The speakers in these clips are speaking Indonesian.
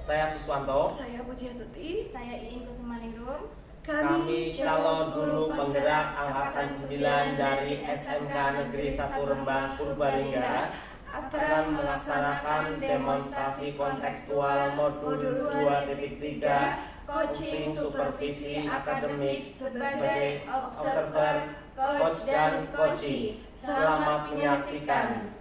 Saya Suswanto. Saya Pujiastuti. Saya Iin Kusumaningrum. Kami calon guru penggerak angkatan 9 dari SMK Negeri 1 Rembang Purbalingga akan melaksanakan demonstrasi kontekstual modul 2.3 coaching supervisi akademik sebagai observer, coach dan coachee. Selamat menyaksikan.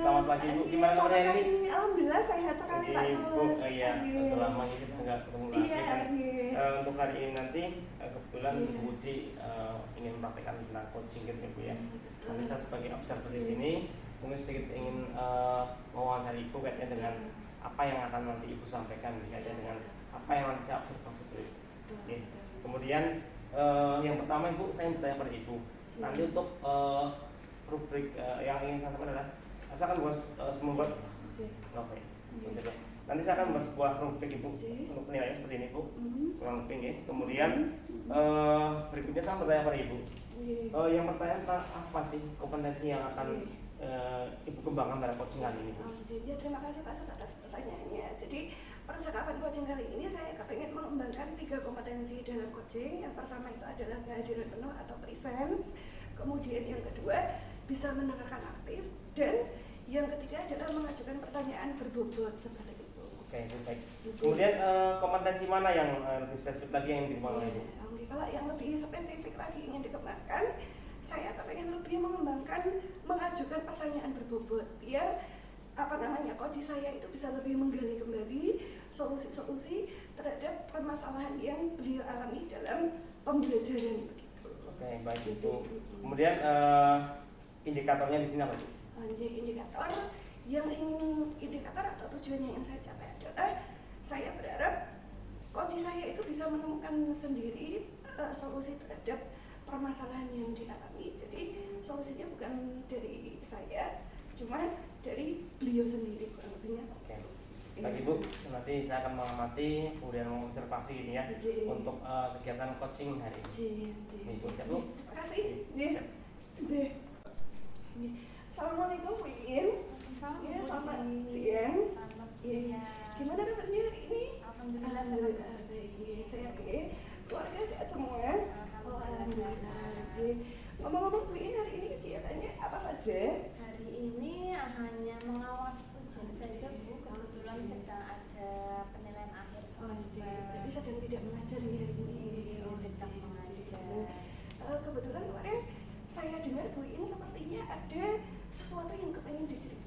Selamat pagi Bu, gimana kabarnya ini? Alhamdulillah sehat sekali Pak Bu, iya, udah lama ya kita nggak ketemu lagi kan. Untuk hari ini nanti kebetulan Bu Puji ingin mempraktekkan tentang coaching gitu ya Bu ya. Nanti saya sebagai observer di sini mungkin sedikit ingin mewawancari Ibu kaitannya dengan apa yang akan nanti Ibu sampaikan kaitannya dengan apa yang nanti saya observasi Bu. Oke. Kemudian yang pertama Ibu, saya ingin bertanya pada Ibu. Nanti untuk rubrik yang ingin saya sampaikan adalah saya akan membuat nanti saya akan membuat sebuah rubrik Ibu untuk penilaian seperti ini Bu, kurang lebih ya. Kemudian berikutnya saya bertanya pada Ibu, yang pertanyaan tentang apa sih kompetensi yang akan Ibu kembangkan pada coaching kali ini Bu? Ya, terima kasih Pak Sus atas pertanyaannya. Jadi percakapan coaching kali ini saya kepengen mengembangkan 3 kompetensi dalam coaching. Yang pertama itu adalah kehadiran penuh atau presence. Kemudian yang kedua bisa mendengarkan aktif, dan yang ketiga adalah mengajukan pertanyaan berbobot seperti itu. Oke, baik. Kemudian kompetensi mana yang lebih spesifik lagi yang dikembangkan Ibu? Oke, kalau yang lebih spesifik lagi ingin dikembangkan, saya kepengen lebih mengembangkan mengajukan pertanyaan berbobot biar coach saya itu bisa lebih menggali kembali solusi-solusi terhadap permasalahan yang beliau alami dalam pembelajaran begitu. Oke, baik Ibu. Kemudian indikatornya di sini apa Bu? Indikator atau tujuan yang ingin saya capai adalah saya berharap coach saya itu bisa menemukan sendiri solusi terhadap permasalahan yang dialami. Jadi solusinya bukan dari saya, cuma dari beliau sendiri kurang lebihnya. Oke. Baik Ibu, nanti saya akan mengamati kemudian mengobservasi ini ya untuk kegiatan coaching hari ini. Ibu, siap Bu? Terima kasih. Assalamualaikum Bu Iin. Ya, selamat siang. Gimana kabarnya hari ini? Alhamdulillah baik. Saya keluarga sehat semua. Alhamdulillah. Ngomong-ngomong Bu Iin, hari ini kegiatannya apa saja? Hari ini hanya mengawas ujian saja Bu. Kebetulan sedang ada penilaian akhir semester. Berarti sedang tidak mengajar nih hari ini. Sedang mengajar. Kebetulan kemarin saya dengar Bu Iin sepertinya ada sesuatu yang kepengen diceritakan.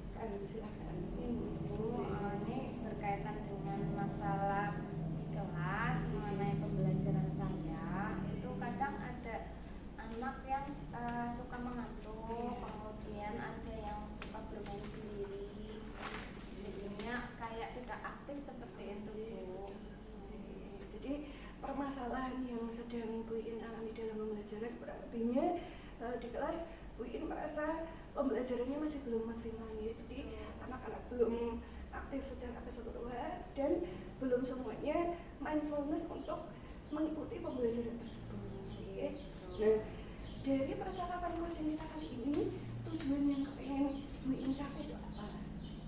Silakan. Ini berkaitan dengan masalah di kelas mengenai pembelajaran saya. Itu kadang ada anak yang suka mengantuk, kemudian ada yang suka bermain sendiri, jadinya kayak tidak aktif seperti itu Bu. Jadi permasalahan yang sedang Bu Iin alami dalam pembelajaran kurang lebihnya di kelas Bu Iin merasa pembelajarannya masih belum maksimal ya. Jadi anak-anak belum aktif secara keseluruhan dan belum semuanya mindfulness untuk mengikuti pembelajaran tersebut. Nah, dari percakapan coaching kita kali ini, tujuan yang kepengen Bu Iin capai itu apa?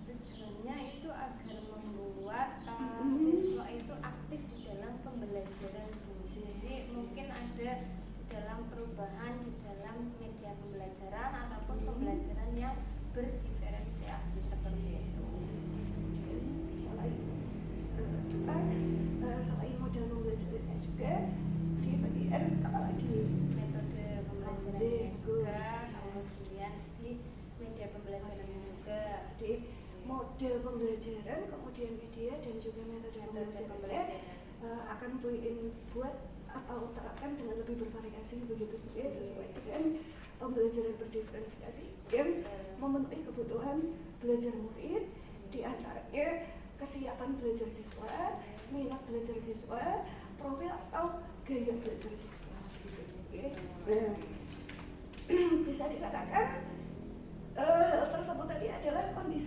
Tujuannya itu agar membuat siswa itu aktif di dalam pembelajaran Bu. Jadi mungkin ada dalam perubahan di dalam media pembelajaran ataupun pembelajaran yang berdiferensiasi seperti itu. Selain model pembelajarannya juga di bagian apa lagi? Metode pembelajarannya juga, kemudian di media pembelajarannya juga. Jadi model pembelajaran, kemudian media dan juga metode pembelajarannya akan Bu Iin buat atau terapkan dengan lebih bervariasi begitu ya, sesuai dengan pembelajaran berdiferensiasi yang memenuhi kebutuhan belajar murid, diantaranya kesiapan belajar siswa, minat belajar siswa, profil atau gaya belajar siswa gitu, ya. Nah, bisa dikatakan hal tersebut tadi adalah kondisi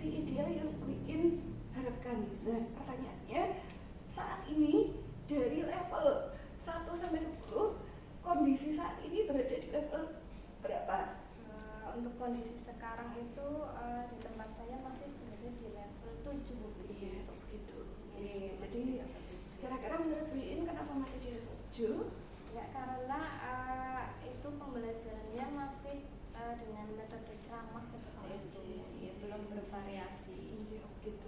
Nah, pertanyaannya saat ini dari level 1 sampai 10 kondisi saat ini berada di level berapa? Untuk kondisi sekarang itu di tempat saya masih berada di level 7 Bu. Iya, begitu. Jadi kira-kira menurut Bu In kenapa masih di level 7? Ya karena itu pembelajarannya masih dengan metode ceramah seperti itu, ya, belum bervariasi. Iya, begitu.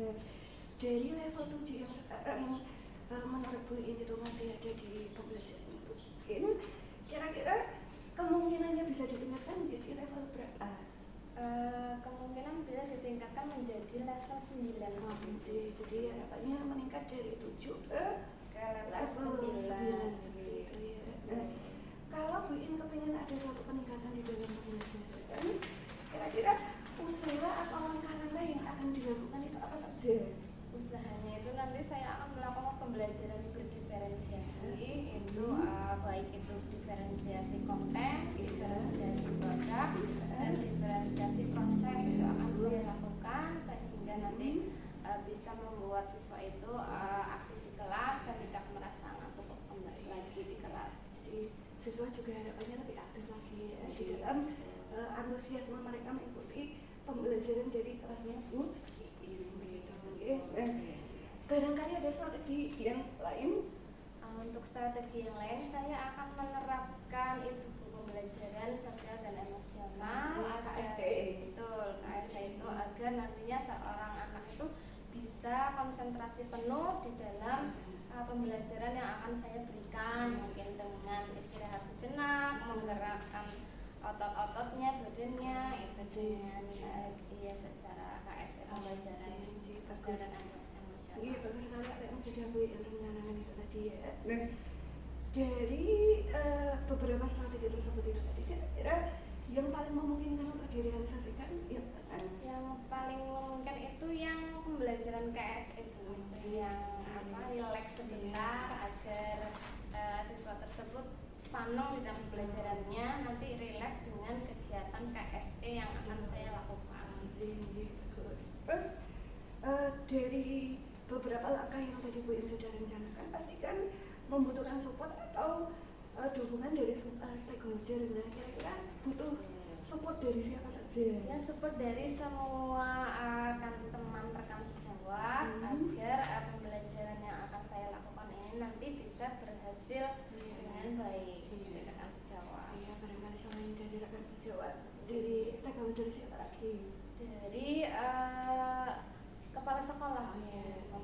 Nah, dari level 7 yang sekarang menurut Bu In itu masih ada di pembelajaran Bu In, kira-kira kemungkinannya bisa ditingkatkan menjadi level berapa? Kemungkinan bisa ditingkatkan menjadi level 9. Jadi harapannya meningkat dari 7 ke level 9 seperti itu ya. Nah, kalau Bu In kepengen ada suatu peningkatan di dalam pembelajaran, kira-kira usaha atau langkah-langkah yang akan dilakukan itu apa saja? Usahanya itu nanti saya akan melakukan pembelajaran berdiferensiasi, itu baik itu diferensiasi konten, diferensiasi produk, dan diferensiasi proses itu akan saya lakukan sehingga nanti bisa membuat siswa itu aktif di kelas dan tidak merasa ngantuk lagi di kelas. Jadi siswa juga harapannya lebih aktif lagi ya di dalam antusiasme mereka mengikuti pembelajaran dari kelasnya Bu In begitu ya. Nah, barangkali ada strategi yang lain. Untuk strategi yang lain saya akan menerapkan itu pembelajaran sosial dan emosional KSE. Betul, KSE itu agar nantinya seorang anak itu bisa konsentrasi penuh di dalam pembelajaran yang akan saya berikan, mungkin dengan istirahat sejenak, menggerakkan otot-ototnya, badannya, itu dengan ya secara KSE pembelajaran sosial dan emosional. Iya, bagus sekali apa yang sudah Bu In rencanakan itu tadi ya. Nah, dari beberapa strategi tersebut itu tadi kira-kira yang paling memungkinkan untuk direalisasikan yang paling memungkinkan itu yang pembelajaran KSE Bu, yang relax sebentar agar siswa tersebut panong di dalam pembelajarannya, nanti relax dengan kegiatan KSE yang akan saya lakukan. Bagus. Terus dari beberapa langkah yang tadi Bu In sudah rencanakan, pastikan membutuhkan support atau dukungan dari stakeholder. Nah, kira-kira butuh support dari siapa saja? Ya, support dari semua teman rekan sejawat agar pembelajaran yang akan saya lakukan ini nanti bisa berhasil dengan baik dari rekan sejawat. Iya, barangkali selain dari rekan sejawat, dari stakeholder siapa lagi? Dari kepala sekolah,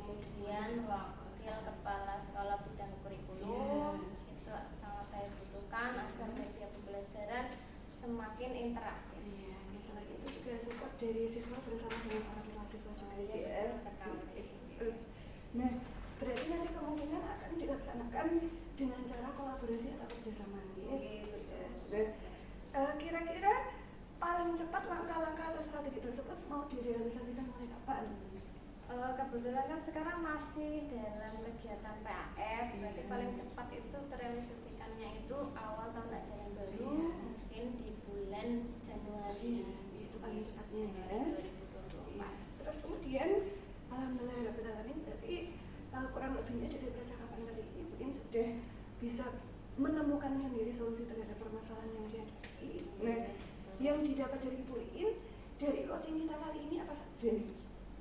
kemudian wakil kepala sekolah bidang kurikulum, itu sangat saya butuhkan agar media pembelajaran semakin interaktif. Iya, selain itu juga support dari siswa bersama dengan orang tua siswa juga ya. Terus, nah berarti nanti kemungkinan akan dilaksanakan dengan cara kolaborasi atau kerjasama ya. Nah, kira-kira paling cepat langkah-langkah atau strategi tersebut mau direalisasikan mulai kapan? Kebetulan kan sekarang masih dalam kegiatan PAS, berarti paling cepat itu terrealisasikannya itu awal tahun ajaran baru, mungkin di bulan Januari. Itu paling cepatnya ya. 2024. Terus kemudian alhamdulillah berarti kurang lebihnya dari percakapan kali ini Bu In sudah bisa menemukan sendiri solusi terhadap permasalahan yang dihadapi. Nah, yang didapat dari Bu In dari coaching kita kali ini apa saja?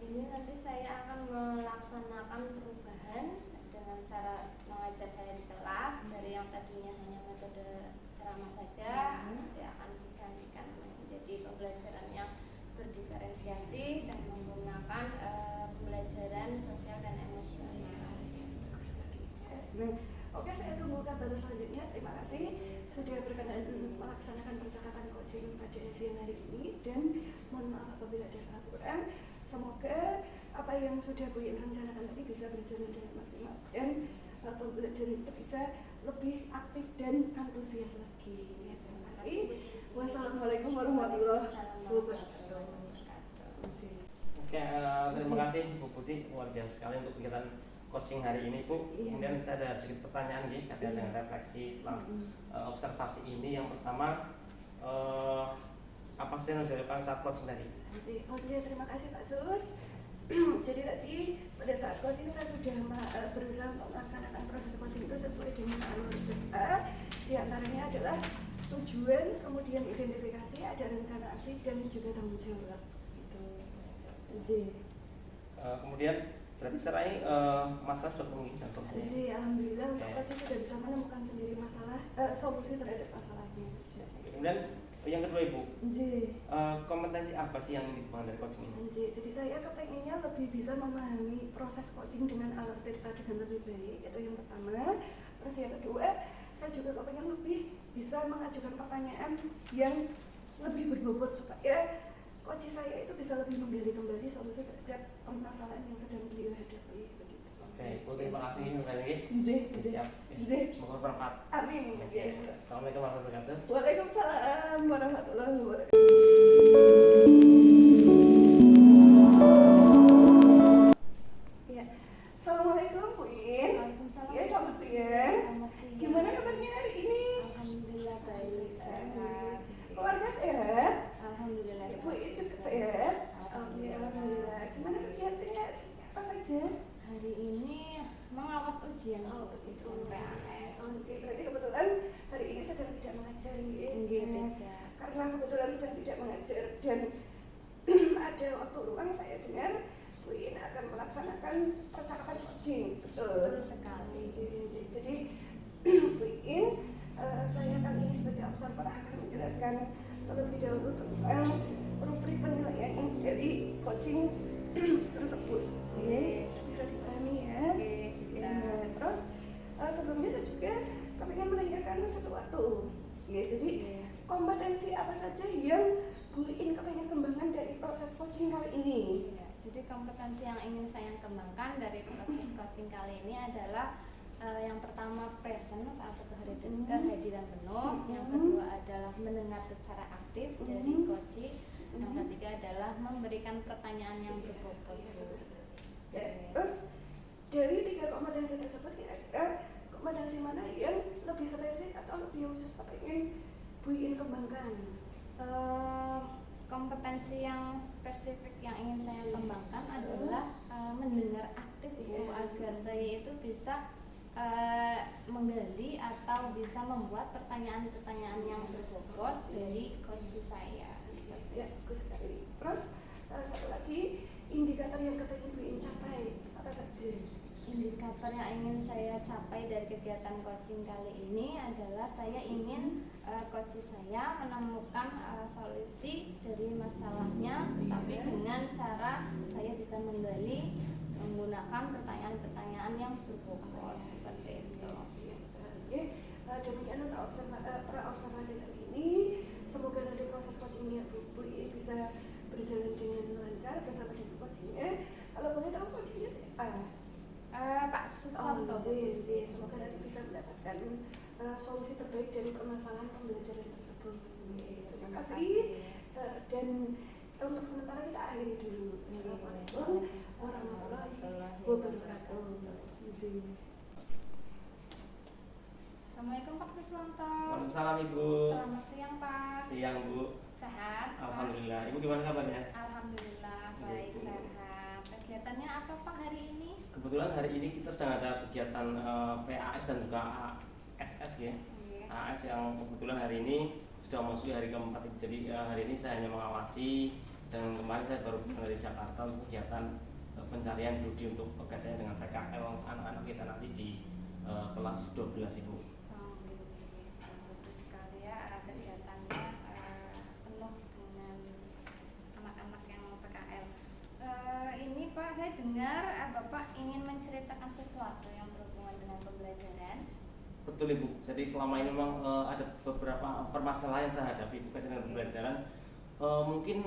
Ini nanti saya akan melaksanakan perubahan dengan cara mengajar saya di kelas, dari yang tadinya hanya metode ceramah saja nanti akan digantikan menjadi pembelajaran yang berdiferensiasi dan menggunakan pembelajaran sosial dan emosional. Bagus sekali. Nah, oke, saya tunggu kabar selanjutnya. Terima kasih sudah berkenan melaksanakan percakapan coaching pada siang hari ini, dan mohon maaf apabila ada salah kurang. Semoga apa yang sudah Bu In rencanakan tadi bisa berjalan dengan maksimal dan pembelajaran itu bisa lebih aktif dan antusias lagi. Ya, terima kasih. Wassalamualaikum warahmatullahi wabarakatuh. Oke, terima kasih Bu Pusi, luar biasa sekali untuk kegiatan coaching hari ini Bu. Kemudian saya ada sedikit pertanyaan nih, kaitan dengan refleksi setelah observasi ini. Yang pertama, apa sih yang dilakukan saat coaching tadi? Oke, terima kasih Pak Sus. Jadi tadi pada saat coaching saya sudah berusaha untuk melaksanakan proses coaching itu sesuai dengan alur kita. Di antaranya adalah tujuan, kemudian identifikasi, ada rencana aksi dan juga tanggung jawab. Gitu. Kemudian berarti secara ini masalah sudah kemungkinan solusinya. Jadi alhamdulillah untuk coaching sudah bisa menemukan sendiri masalah solusi terhadap masalahnya. Kemudian yang kedua Ibu, Jadi kompetensi apa sih yang dikembangkan dari coaching ini? Jadi saya kepengennya lebih bisa memahami proses coaching dengan alur cerita dengan lebih baik. Itu yang pertama. Terus yang kedua, saya juga kepengen lebih bisa mengajukan pertanyaan yang lebih berbobot supaya coach saya itu bisa lebih menggali kembali solusi terhadap permasalahan yang sedang beliau hadapi. Begitu. Oke, Bu, terima kasih sekali lagi. Siap. Semoga bermanfaat. Amin. Assalamualaikum warahmatullahi wabarakatuh. Waalaikumsalam warahmatullahi wabarakatuh. Ya, assalamualaikum Bu In. Waalaikumsalam. Ya, selamat siang. Selamat siang. Gimana kabarnya hari ini? Alhamdulillah baik, sehat. Keluarga sehat? Alhamdulillah Ibu In juga sehat? Alhamdulillah. Gimana kegiatannya hari ini? Apa saja? Hari ini mengawas ujian. Oh, begitu. PAS. Berarti kebetulan hari ini sedang tidak mengajar nih. Tidak. Karena kebetulan sedang tidak mengajar dan ada waktu luang, saya dengar Bu In akan melaksanakan percakapan coaching. Betul sekali. Jadi Bu In, saya kali ini sebagai observer akan menjelaskan terlebih dahulu tentang rubrik penilaian dari coaching tersebut. Bisa dipahami ya? Bisa. Terus sebelumnya saya juga kepingin menanyakan sesuatu. Jadi kompetensi apa saja yang Bu In kepengen kembangkan dari proses coaching kali ini? Ya, jadi kompetensi yang ingin saya kembangkan dari proses coaching kali ini adalah yang pertama presence atau kehadiran penuh, yang kedua adalah mendengar secara aktif dari coaching, yang ketiga adalah memberikan pertanyaan yang berbobot. Ya, terus dari 3 kompetensi tersebut kira-kira kompetensi mana yang lebih spesifik atau lebih khusus kepengen Bu In kembangkan? Kompetensi yang spesifik yang ingin saya kembangkan adalah mendengar aktif agar saya itu bisa menggali atau bisa membuat pertanyaan-pertanyaan yang berbobot dari coach saya. Ya, bagus sekali. Terus satu lagi, indikator yang kepengen Bu In capai apa saja? Indikator yang ingin saya capai dari kegiatan coaching kali ini adalah saya ingin coach saya menemukan solusi dari masalahnya, tapi dengan cara saya bisa menggali menggunakan pertanyaan-pertanyaan yang berbobot seperti itu. Demikian untuk observasi kali ini. Semoga nanti proses coachingnya Bu In bisa berjalan dengan lancar bersama dengan coachingnya. Kalau boleh tahu coachingnya siapa? Pak Suswanto. Semoga nanti bisa mendapatkan solusi terbaik dari permasalahan pembelajaran tersebut. Terima kasih. Dan untuk sementara kita akhiri dulu. Assalamualaikum warahmatullahi wabarakatuh. Assalamualaikum Pak Suswanto. Waalaikumsalam Ibu. Selamat siang Pak. Siang Bu. Sehat? Pak? Alhamdulillah. Ibu gimana kabarnya? Alhamdulillah baik, Ibu. sehat. Kegiatannya apa Pak hari ini? Kebetulan hari ini kita sedang ada kegiatan PAS dan juga ASS ya. AS yang kebetulan hari ini sudah masuk hari keempat. Jadi hari ini saya hanya mengawasi, dan kemarin saya baru pulang dari Jakarta untuk kegiatan pencarian Dudi untuk kaitannya dengan PKL anak-anak kita nanti di kelas 12 Ibu. Bagus sekali ya kegiatannya penuh dengan anak-anak yang PKL. Ini Pak, saya dengar Bapak ingin menceritakan sesuatu yang berhubungan dengan pembelajaran. Betul Ibu. Jadi selama ini memang ada beberapa permasalahan yang saya hadapi berkaitan dengan pembelajaran. Mungkin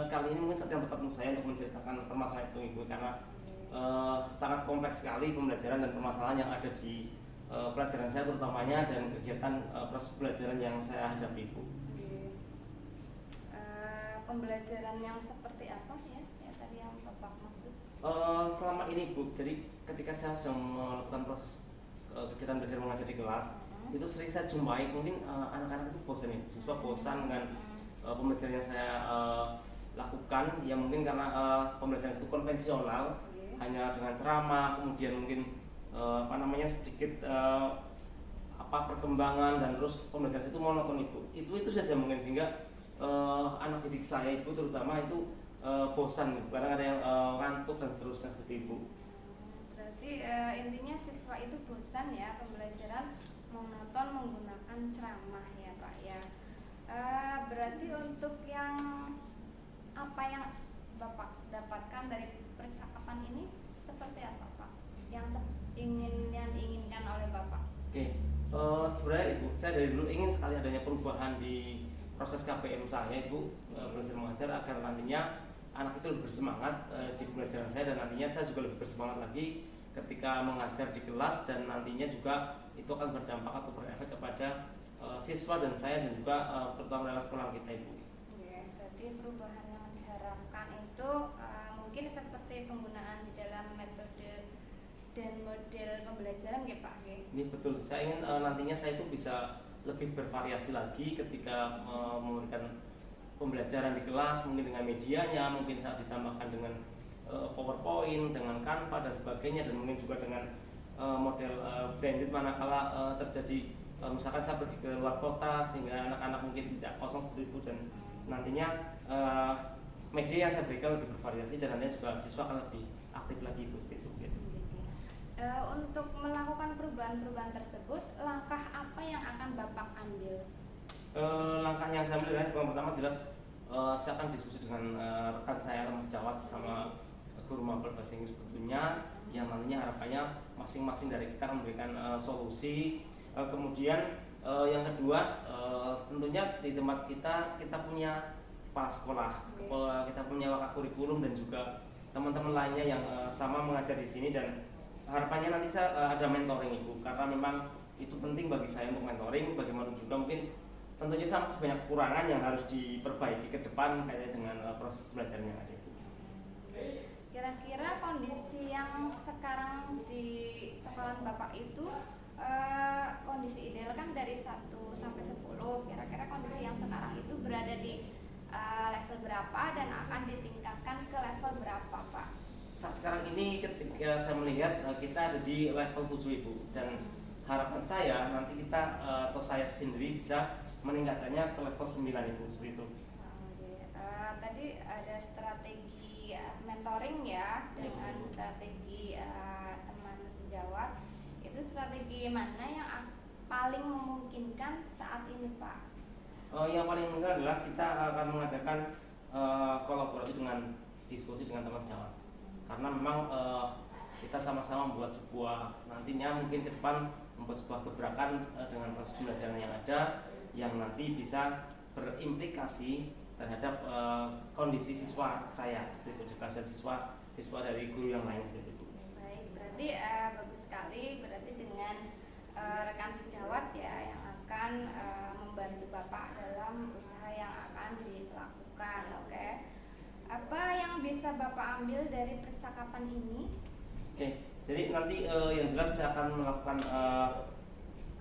kali ini mungkin saat yang tepat untuk saya untuk menceritakan permasalahan itu Ibu, karena sangat kompleks sekali pembelajaran dan permasalahan yang ada di pelajaran saya terutamanya dan kegiatan proses pembelajaran yang saya hadapi Ibu. Pembelajaran yang seperti apa ya? Ya tadi yang Bapak maksud. Selama ini Bu, jadi ketika saya sedang melakukan proses kegiatan belajar mengajar di kelas, itu sering saya jumpai mungkin anak-anak itu bosan ya, siswa bosan dengan pembelajaran yang saya lakukan ya mungkin karena pembelajaran itu konvensional, hanya dengan ceramah, kemudian mungkin sedikit perkembangan, dan terus pembelajaran itu monoton Ibu. Itu saja mungkin, sehingga anak didik saya Ibu terutama itu bosan, kadang ada yang ngantuk dan seterusnya seperti Ibu. Berarti intinya siswa itu bosan ya, pembelajaran monoton menggunakan ceramah ya Pak ya. Berarti untuk yang apa yang Bapak dapatkan dari percakapan ini seperti apa Pak? Yang diinginkan oleh Bapak? Oke, sebenarnya Ibu, saya dari dulu ingin sekali adanya perubahan di proses KPM saya Ibu, belajar mengajar, agar nantinya anak itu lebih bersemangat di pembelajaran saya, dan nantinya saya juga lebih bersemangat lagi ketika mengajar di kelas, dan nantinya juga itu akan berdampak atau berefek kepada siswa dan saya, dan juga terutama dalam sekolah kita Ibu. Oke, berarti perubahan yang diharapkan itu mungkin seperti penggunaan di dalam metode dan model pembelajaran ya Pak? Ini betul, saya ingin nantinya saya itu bisa lebih bervariasi lagi ketika memberikan pembelajaran di kelas, mungkin dengan medianya, mungkin saat ditambahkan dengan PowerPoint, dengan Canva dan sebagainya, dan mungkin juga dengan model blended manakala terjadi misalkan saya pergi ke luar kota sehingga anak-anak mungkin tidak kosong seperti itu, dan nantinya media yang saya berikan lebih bervariasi, dan nantinya juga siswa akan lebih aktif lagi Ibu, seperti itu. Untuk melakukan perubahan-perubahan tersebut, langkah apa yang akan Bapak ambil? Langkah yang saya ambil adalah yang pertama jelas saya akan diskusi dengan rekan saya teman sejawat sama guru mapel bahasa Inggris tentunya, yang nantinya harapannya masing-masing dari kita akan memberikan solusi. Kemudian yang kedua tentunya di tempat kita punya kepala sekolah, kita punya wakakurikulum, dan juga teman-teman lainnya yang sama mengajar di sini, dan harapannya nanti saya ada mentoring Ibu, karena memang itu penting bagi saya untuk mentoring. Bagaimana juga mungkin tentunya saya masih banyak kekurangan yang harus diperbaiki ke depan kaitannya dengan proses pembelajaran yang ada Ibu. Kira-kira kondisi yang sekarang di sekolah Bapak itu kondisi ideal kan dari 1 sampai 10. Kira-kira kondisi yang sekarang itu berada di level berapa dan akan ditingkatkan ke level berapa Pak? Saat sekarang ini ketika saya melihat kita ada di level 7 Ibu, dan harapan saya nanti kita atau saya sendiri bisa meningkatkannya ke level 9 Ibu, seperti itu. Tadi ada strategi mentoring ya, dengan strategi teman sejawat. Itu strategi mana yang paling memungkinkan saat ini Pak? Yang paling mungkin adalah kita akan mengadakan kolaborasi dengan diskusi dengan teman sejawat, karena memang kita sama-sama membuat sebuah, nantinya mungkin ke depan membuat sebuah gebrakan dengan proses pembelajaran yang ada, yang nanti bisa berimplikasi terhadap kondisi siswa saya, seperti itu, edukasi siswa dari guru yang lain, seperti itu. Baik, berarti bagus sekali. Berarti dengan rekan sejawat ya yang akan membantu Bapak dalam usaha yang akan dilakukan. Oke. Apa yang bisa Bapak ambil dari percakapan ini? Oke, jadi nanti yang jelas saya akan melakukan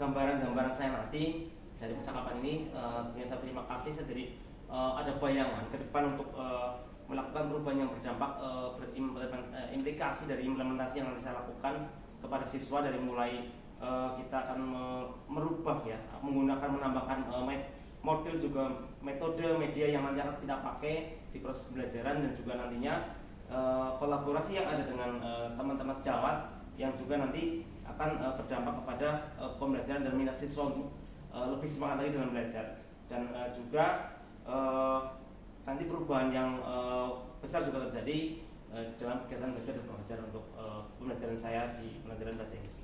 gambaran-gambaran saya nanti dari percakapan ini. Sebenarnya saya terima kasih, saya jadi ada bayangan ke depan untuk melakukan perubahan yang berdampak, implikasi dari implementasi yang nanti saya lakukan kepada siswa, dari mulai kita akan merubah ya, menambahkan model, juga metode media yang nanti akan kita pakai di proses pembelajaran, dan juga nantinya kolaborasi yang ada dengan teman-teman sejawat yang juga nanti akan berdampak kepada pembelajaran dan minat siswa untuk lebih semangat lagi dalam belajar, dan juga nanti perubahan yang besar juga terjadi dalam kegiatan belajar dan mengajar untuk pembelajaran saya di pelajaran bahasa Inggris.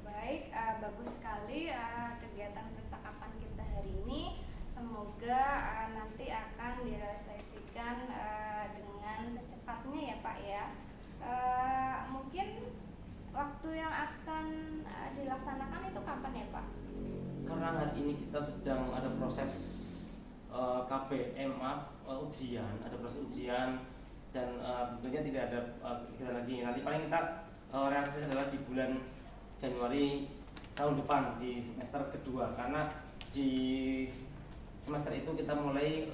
Baik, bagus sekali kegiatan percakapan kita hari ini. Semoga nanti akan direalisasikan dengan secepatnya ya Pak ya. Mungkin waktu yang akan dilaksanakan itu kapan ya Pak? Karena hari ini kita sedang ada proses KPM, ujian, ada proses ujian, dan tentunya tidak ada kegiatan lagi. Nanti paling kita realisasi adalah di bulan Januari tahun depan, di semester kedua, karena di semester itu kita mulai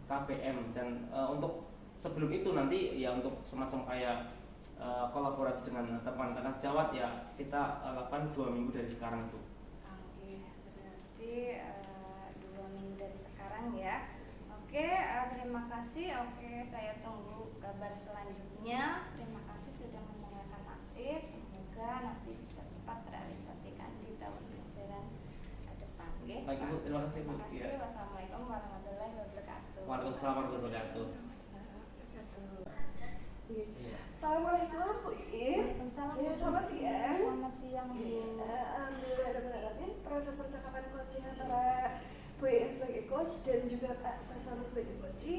KPM dan untuk sebelum itu nanti ya untuk semacam kayak kolaborasi dengan teman-teman sejawat ya kita lakukan 2 minggu dari sekarang itu. Oke, berarti 2 minggu dari sekarang ya. Oke, terima kasih. Oke, saya tunggu kabar selanjutnya. Terima kasih sudah mendengarkan aktif. Semoga nanti bisa cepat terrealisasikan di tahun pelajaran ke depan. Oke, Baik Ibu, terima kasih Bu. Terima kasih. Ya. Wassalamualaikum warahmatullahi wabarakatuh. Waalaikumsalam warahmatullahi wabarakatuh. Iya. Assalamualaikum Bu Iin. Waalaikumsalam. Ya, selamat siang. Selamat siang, Bu. Alhamdulillah, proses percakapan coaching antara Bu Iin sebagai coach dan juga Pak Sasono sebagai coach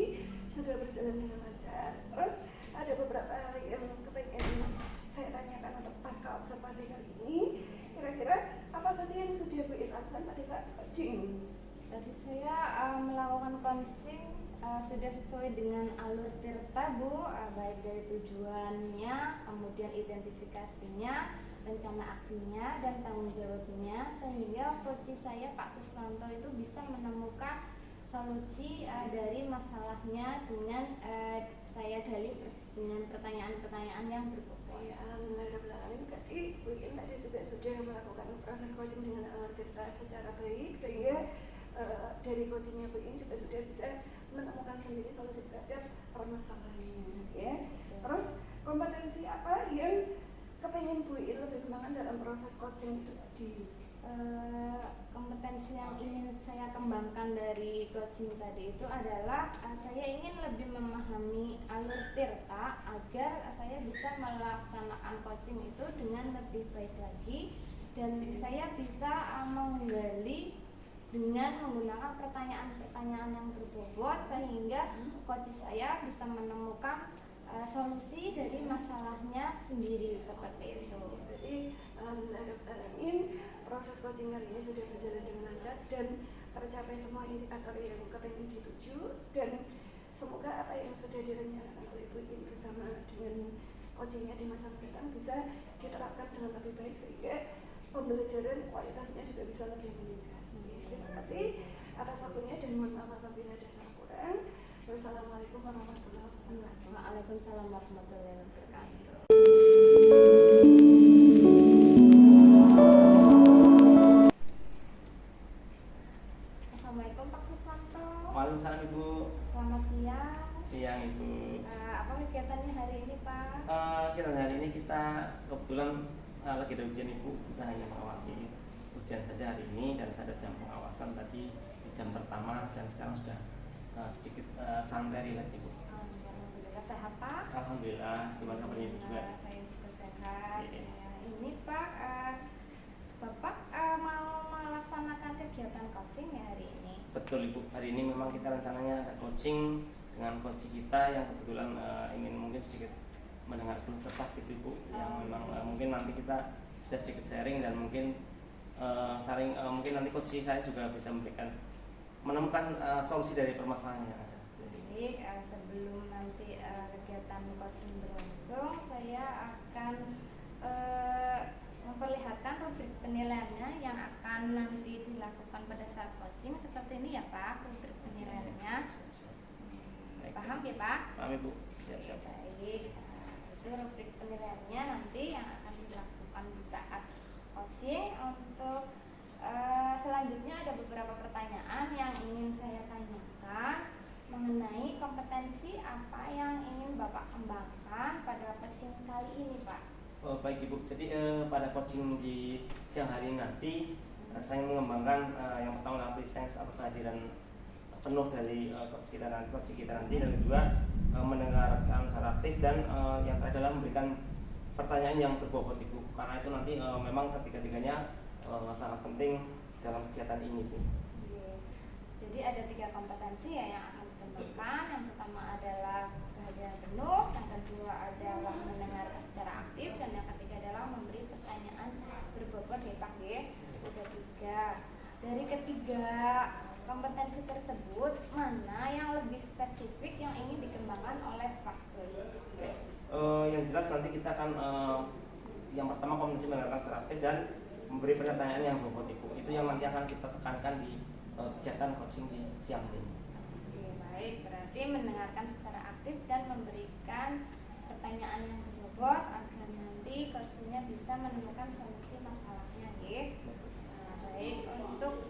sudah berjalan dengan lancar. Terus ada beberapa hal yang kepengen saya tanyakan untuk pasca observasi kali ini. Kira-kira apa saja yang sudah Bu Iin lakukan pada saat coaching? Tadi saya melakukan coaching sudah sesuai dengan alur Tirta, Bu, baik dari tujuannya, kemudian identifikasinya, rencana aksinya, dan tanggung jawabnya, sehingga coach saya Pak Suswanto itu bisa menemukan solusi dari masalahnya dengan saya gali dengan pertanyaan-pertanyaan yang berbobot. Ya, alhamdulillah, berarti Bu Iin tadi sudah melakukan proses coaching dengan alur Tirta secara baik, sehingga dari coachingnya Bu Iin juga sudah bisa menemukan sendiri solusi terhadap permasalahannya, ya. Terus kompetensi apa yang kepengen Bu Iin lebih kembangkan dalam proses coaching itu tadi? Kompetensi yang ingin saya kembangkan dari coaching tadi itu adalah saya ingin lebih memahami alur Tirta agar saya bisa melaksanakan coaching itu dengan lebih baik lagi dan saya bisa menggali dengan menggunakan pertanyaan-pertanyaan yang berbobot sehingga coach saya bisa menemukan solusi dari masalahnya sendiri seperti itu. Jadi alhamdulillah proses coaching kali ini sudah berjalan dengan lancar dan tercapai semua indikator yang kepengen dituju dan semoga apa yang sudah direncanakan oleh Bu Iin bersama dengan coachingnya di masa mendatang bisa diterapkan dengan lebih baik sehingga pembelajaran kualitasnya juga bisa lebih meningkat. Terima kasih atas waktunya dan mohon maaf apabila ada salah kurang. Wassalamualaikum warahmatullahi wabarakatuh. Waalaikumsalam warahmatullahi wabarakatuh. Assalamualaikum Pak Suswanto. Waalaikumsalam Ibu. Selamat siang. Siang Ibu. Apa kegiatannya hari ini Pak? Kita hari ini kita kebetulan lagi ada ujian Ibu. Kita hanya mengawasi ujian saja hari ini dan ada jam pengawasan tadi di jam pertama dan sekarang sudah sedikit santai rileks Ibu. Alhamdulillah sehat Pak. Alhamdulillah, gimana kabarnya Ibu juga? Saya juga sehat. Iya. Ya, ini Pak, Bapak mau melaksanakan kegiatan coaching ya hari ini? Betul Ibu, hari ini memang kita rencananya ada coaching dengan coach kita yang kebetulan ingin mungkin sedikit mendengar keluh kesah gitu Ibu, yang memang mungkin nanti kita bisa sedikit sharing dan mungkin mungkin nanti coach saya juga bisa menemukan solusi dari permasalahan yang ada. Jadi sebelum nanti kegiatan coaching berlangsung, saya akan memperlihatkan rubrik penilaiannya yang akan nanti dilakukan pada saat coaching seperti ini ya Pak, rubrik penilaiannya. Paham ya Pak? Paham Ibu? Siap. Baik, itu rubrik penilaiannya nanti yang akan dilakukan di saat coaching. Untuk selanjutnya ada beberapa pertanyaan yang ingin saya tanyakan mengenai kompetensi apa yang ingin Bapak kembangkan pada coaching kali ini Pak. Oh, baik Ibu, jadi pada coaching di siang hari nanti saya mengembangkan yang pertama adalah presence atau kehadiran penuh dari coach kita nanti dan juga mendengarkan secara aktif dan yang terakhir adalah memberikan pertanyaan yang berbobot Ibu, karena itu nanti memang ketiga-tiganya sangat penting dalam kegiatan ini Bu. Jadi ada 3 kompetensi ya yang akan dikembangkan. Yang pertama adalah kehadiran penuh, yang kedua adalah mendengar secara aktif, dan yang ketiga adalah memberi pertanyaan berbobot ya Pak ya. Ada 3. Dari ketiga kompetensi tersebut, mana yang lebih spesifik yang ingin dikembangkan oleh Pak Sus? Oke. Yang jelas nanti kita akan yang pertama kompetensi mendengarkan secara aktif dan memberi pertanyaan yang berbobot Ibu. Itu yang nanti akan kita tekankan di kegiatan coaching di siang ini. Oke, baik. Baik, berarti mendengarkan secara aktif dan memberikan pertanyaan yang berbobot agar nanti coachingnya bisa menemukan solusi masalahnya, ya. Baik, untuk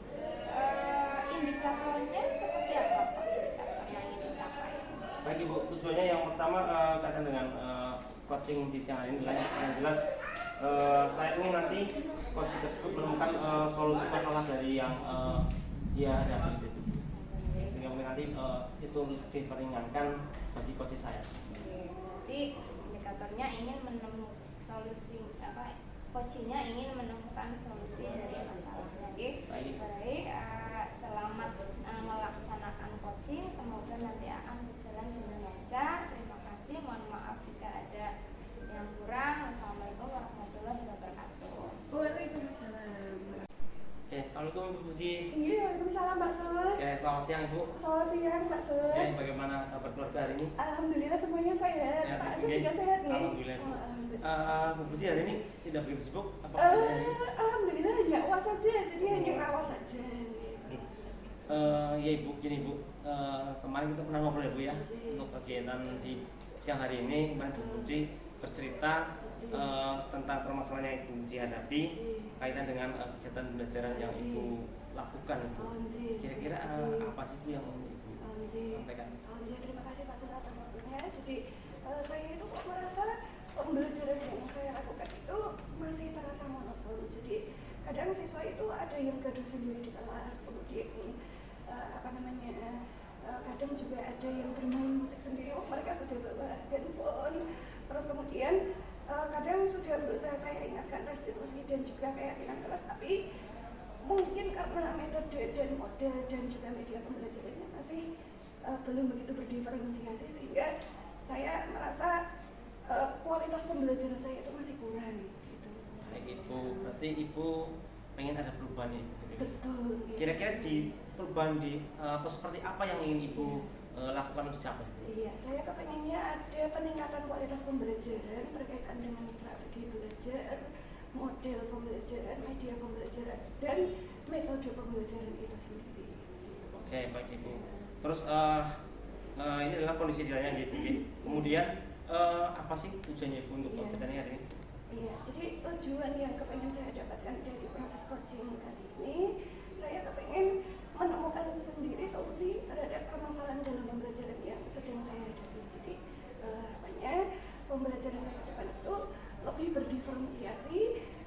indikatornya seperti apa Pak? Indikator yang ingin dicapai? Baik Ibu, tujuannya yang pertama kaitan dengan coaching di siang hari ini adalah yang jelas saya ingin nanti coaching tersebut menemukan solusi masalah dari yang dia hadapi itu. Sehingga mungkin nanti itu lebih meringankan bagi coaching saya. Berarti indikatornya ingin menemukan solusi coachingnya ingin menemukan solusi dari masalahnya. Baik, selamat melaksanakan coaching, semoga nanti akan berjalan dengan lancar. Terima kasih, mohon maaf jika ada yang kurang. Assalamualaikum warahmatullahi wabarakatuh. Waalaikumsalam. Oke, assalamualaikum Ibu Puji. Iya, waalaikumsalam Mbak Sus. Oke, selamat siang Ibu. Selamat siang Mbak Sus. Oke, bagaimana kabar keluarga hari ini? Alhamdulillah semuanya sehat. Sehat, Pak Ibu. Sus juga sehat nih. Alhamdulillah. Oh, alhamdulillah. Bu Puji hari ini tidak begitu sibuk? Apa Alhamdulillah hanya awas saja, jadi hanya awas saja. Ya Ibu, gini Ibu, kemarin kita pernah ngobrol ya Bu ya, untuk kegiatan di siang hari ini kemarin Bu Puji bercerita tentang permasalahan yang Ibu Puji hadapi kaitan dengan kegiatan pembelajaran yang Ibu lakukan Ibu. Kira-kira apa sih Bu yang Ibu sampaikan? Terima kasih Pak Sus atas waktunya. Jadi saya itu kok merasa pembelajaran yang saya lakukan itu masih terasa monoton. Jadi kadang siswa itu ada yang gaduh sendiri di kelas, kemudian kadang juga ada yang bermain musik sendiri. Mereka sudah bawa handphone, terus kemudian kadang sudah berusaha saya ingatkan restitusi dan juga keyakinan kelas, tapi mungkin karena metode dan model dan juga media pembelajarannya masih belum begitu berdiferensiasi, sehingga saya merasa kualitas pembelajaran saya itu masih kurang gitu. Baik Ibu, berarti Ibu pengen ada perubahan Ibu. Betul. Kira-kira di perubahan atau seperti apa yang ingin Ibu lakukan untuk siapa? Iya, saya kepengennya ada peningkatan kualitas pembelajaran berkaitan dengan strategi belajar, model pembelajaran, media pembelajaran, dan metode pembelajaran itu sendiri. Oke, baik Ibu. Terus ini adalah kondisi idealnya Ibu. Kemudian apa sih tujuannya Ibu untuk kegiatan hari ini? Iya, jadi tujuan yang kepengen saya dapatkan dari proses coaching kali ini, saya kepengen menemukan sendiri solusi terhadap permasalahan dalam pembelajaran yang sedang saya hadapi. Jadi harapannya pembelajaran saya ke depan itu lebih berdiferensiasi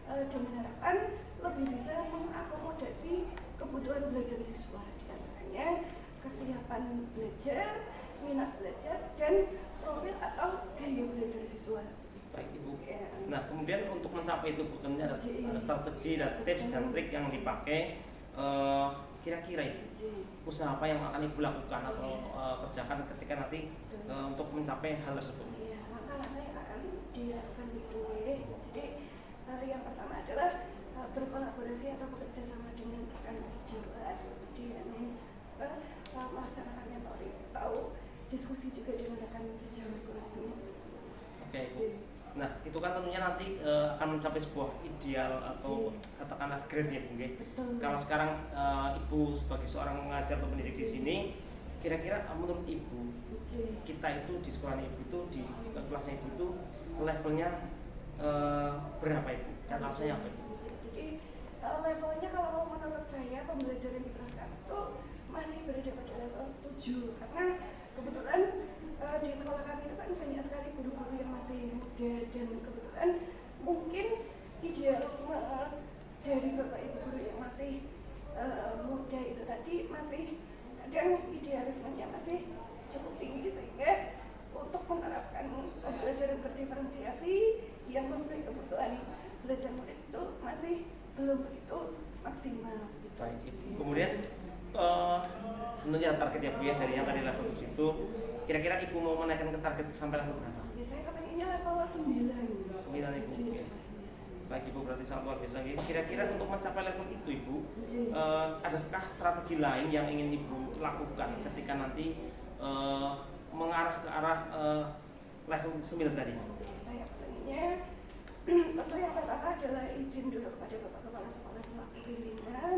dengan harapan lebih bisa mengakomodasi kebutuhan belajar siswa, diantaranya kesiapan belajar, minat belajar, dan profil atau gaya belajar siswa. Baik Ibu. Nah, kemudian untuk mencapai itu Bu, tentunya ada strategi dan tips dan trik yang dipakai. Kira-kira Ibu, usaha apa yang akan Ibu lakukan atau kerjakan ketika nanti untuk mencapai hal tersebut? Iya, langkah-langkah yang akan dilakukan itu. Jadi yang pertama adalah berkolaborasi atau bekerja sama dengan rekan sejawat, kemudian melaksanakan mentoring atau diskusi juga dengan rekan sejawat guru. Oke Ibu. Nah, itu kan tentunya nanti akan mencapai sebuah ideal atau katakanlah grade ya Bu. Betul. Kalau sekarang Ibu sebagai seorang pengajar atau pendidik di sini, kira-kira menurut Ibu, kita itu di sekolah Ibu itu, di kelasnya Ibu itu levelnya berapa Ibu? Dan alasannya apa Ibu? Jadi levelnya kalau menurut saya pembelajaran di kelas kami itu masih berada pada level 7, karena kebetulan di sekolah kami itu kan banyak sekali guru-guru yang masih muda, dan kebetulan mungkin idealisme dari bapak ibu guru yang masih muda itu tadi masih kadang idealismenya masih cukup tinggi, sehingga untuk menerapkan pembelajaran berdiferensiasi yang memberi kebutuhan belajar murid itu masih belum begitu maksimal. Baik Ibu. Kemudian tentunya target ya Bu ya, dari yang tadi level 7 itu, kira-kira Ibu mau menaikkan ke target sampai level berapa? Ya, saya kepengennya level 9. 9 Ibu. Iya, Baik Ibu, berarti sangat luar biasa. Kira-kira untuk mencapai level itu Ibu, adakah strategi lain yang ingin Ibu lakukan ketika nanti mengarah ke arah level 9 tadi? Saya kepengennya tentu yang pertama adalah izin dulu kepada Bapak Kepala Sekolah selaku pimpinan,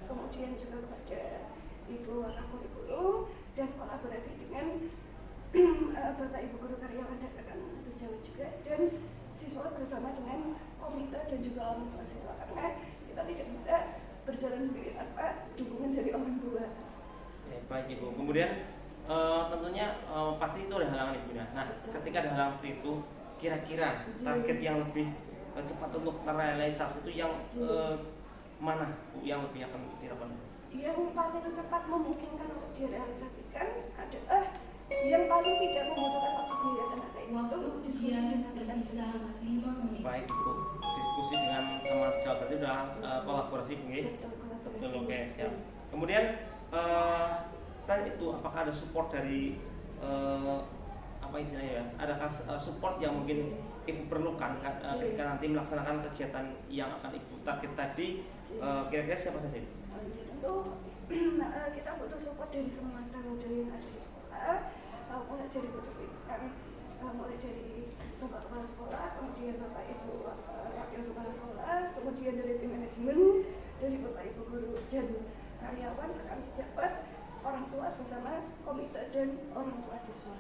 kemudian juga kepada Ibu Wakil Kurikulum, dan kolaborasi dengan Bapak Ibu guru karyawan dan rekan sejauh juga, dan siswa bersama dengan komite dan juga orang tua siswa, karena kita tidak bisa berjalan sendiri tanpa dukungan dari orang tua. Baik Ibu. Kemudian tentunya pasti itu ada halangan Ibu. Nah, ketika ada halangan seperti itu, kira-kira target yang lebih cepat untuk terrealisasi itu yang mana Bu, yang lebih akan dilakukan? Yang paling cepat memungkinkan untuk direalisasikan adalah yang paling tidak membutuhkan waktu biaya tenaga itu diskusi dengan rekan siswa. Baik Bu, diskusi dengan teman sejawat berarti sudah kolaborasi Bu. Betul, kolaborasi. Betul, oke, siap. Kemudian selain itu apakah ada support dari apa istilahnya ya? Adakah support yang mungkin Ibu perlukan ketika nanti melaksanakan kegiatan yang akan Ibu target tadi? Kira-kira siapa saja? Tentu kita butuh support dari semua stakeholder yang ada di sekolah, mulai dari mulai dari Bapak Kepala Sekolah, kemudian Bapak Ibu Wakil Kepala Sekolah, kemudian dari tim manajemen, dari Bapak Ibu guru dan karyawan, rekan sejawat, orang tua bersama komite dan orang tua siswa.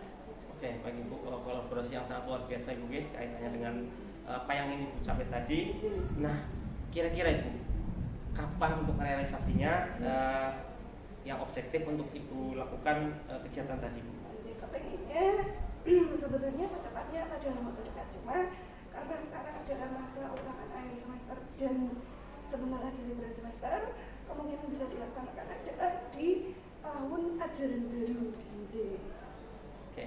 Oke, baik Ibu, kolaborasi yang sangat luar biasa Ibu kaitannya dengan apa yang ingin Ibu capai tadi. Nah, kira-kira Ibu, kapan untuk realisasinya yang objektif untuk Ibu lakukan kegiatan tadi Bu? Kepengennya sebetulnya secepatnya atau dalam waktu dekat, cuma karena sekarang adalah masa ulangan akhir semester dan sebentar lagi liburan semester, kemungkinan bisa dilaksanakan adalah di tahun ajaran baru. Oke,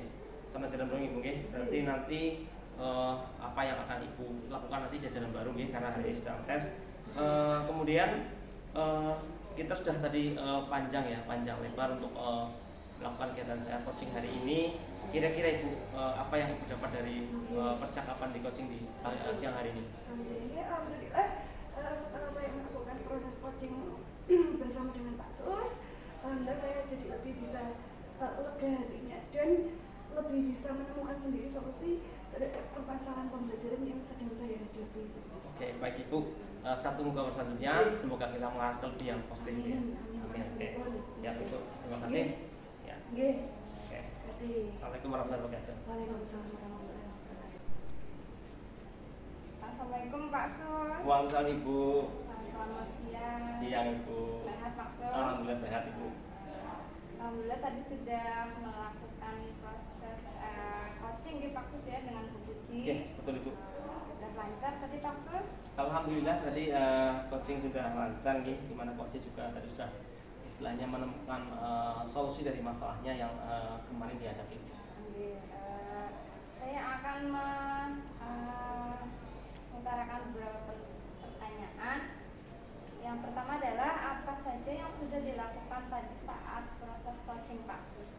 tahun ajaran baru Ibu, berarti nanti apa yang akan Ibu lakukan nanti di ajaran baru karena hari ini sedang tes. Kemudian kita sudah tadi panjang lebar untuk melakukan kegiatan saya coaching hari ini. Kira-kira Ibu apa yang Ibu dapat dari percakapan di coaching di siang hari ini? Jadi alhamdulillah setelah saya melakukan proses coaching bersama dengan Pak Sus, alhamdulillah saya jadi lebih bisa lega hatinya dan lebih bisa menemukan sendiri solusi terhadap permasalahan pembelajaran yang sedang saya hadapi. Oke, baik Ibu. Satu muka selanjutnya, semoga kita mengarah ke lebih yang positif. Amin. Oke, siap Ibu. Terima kasih. Ya. Oke. Oke. Terima kasih. Assalamualaikum warahmatullahi wabarakatuh. Waalaikumsalam warahmatullahi wabarakatuh. Assalamualaikum Pak Sus. Waalaikumsalam Ibu. Selamat siang. Siang Ibu. Sehat Pak Sus. Alhamdulillah sehat Ibu. Alhamdulillah tadi sudah melakukan proses coaching di Pak Sus ya dengan Bu Puji. Oke, betul Ibu. Sudah lancar tadi Pak Sus. Alhamdulillah tadi coaching sudah lancar di mana coaching juga tadi sudah istilahnya menemukan solusi dari masalahnya yang kemarin dihadapi. Saya akan mengutarakan beberapa pertanyaan. Yang pertama adalah apa saja yang sudah dilakukan tadi saat proses coaching Pak Sus?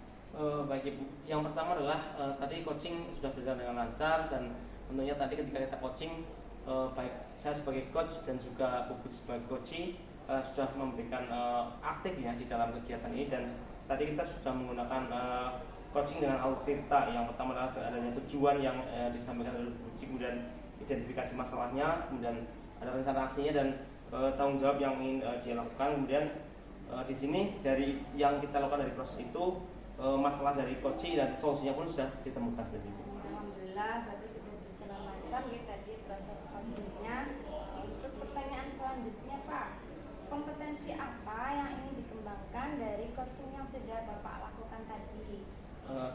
Baik Ibu, yang pertama adalah tadi coaching sudah berjalan dengan lancar dan tentunya tadi ketika kita coaching baik saya sebagai coach dan juga Bu sebagai coaching sudah memberikan aktif ya di dalam kegiatan ini, dan tadi kita sudah menggunakan coaching dengan Altirta. Yang pertama adalah adanya tujuan yang disampaikan oleh Bu, kemudian identifikasi masalahnya, kemudian ada rencana aksinya dan tanggung jawab yang ingin dia lakukan. Kemudian di sini dari yang kita lakukan dari proses itu masalah dari coaching dan solusinya pun sudah ditemukan seperti itu. Alhamdulillah berarti sudah berjalan lancar ya tadi proses coachingnya. Untuk pertanyaan selanjutnya Pak, kompetensi apa yang ingin dikembangkan dari coaching yang sudah Bapak lakukan tadi?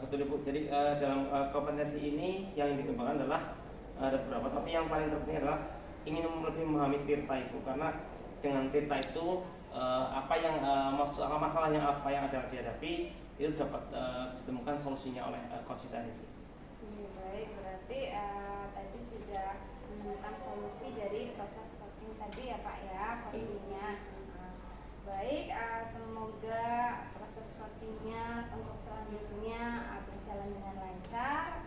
Betul Ibu, jadi dalam kompetensi ini yang dikembangkan adalah ada beberapa, tapi yang paling terpenting adalah ingin lebih memahami Tirta Ibu, karena dengan Tirta itu apa yang masalahnya apa yang ada dihadapi itu dapat ditemukan solusinya oleh coach tadi. Baik, berarti tadi sudah menemukan solusi dari proses coaching tadi ya Pak ya, coachingnya. Baik, semoga proses coachingnya untuk selanjutnya berjalan dengan lancar.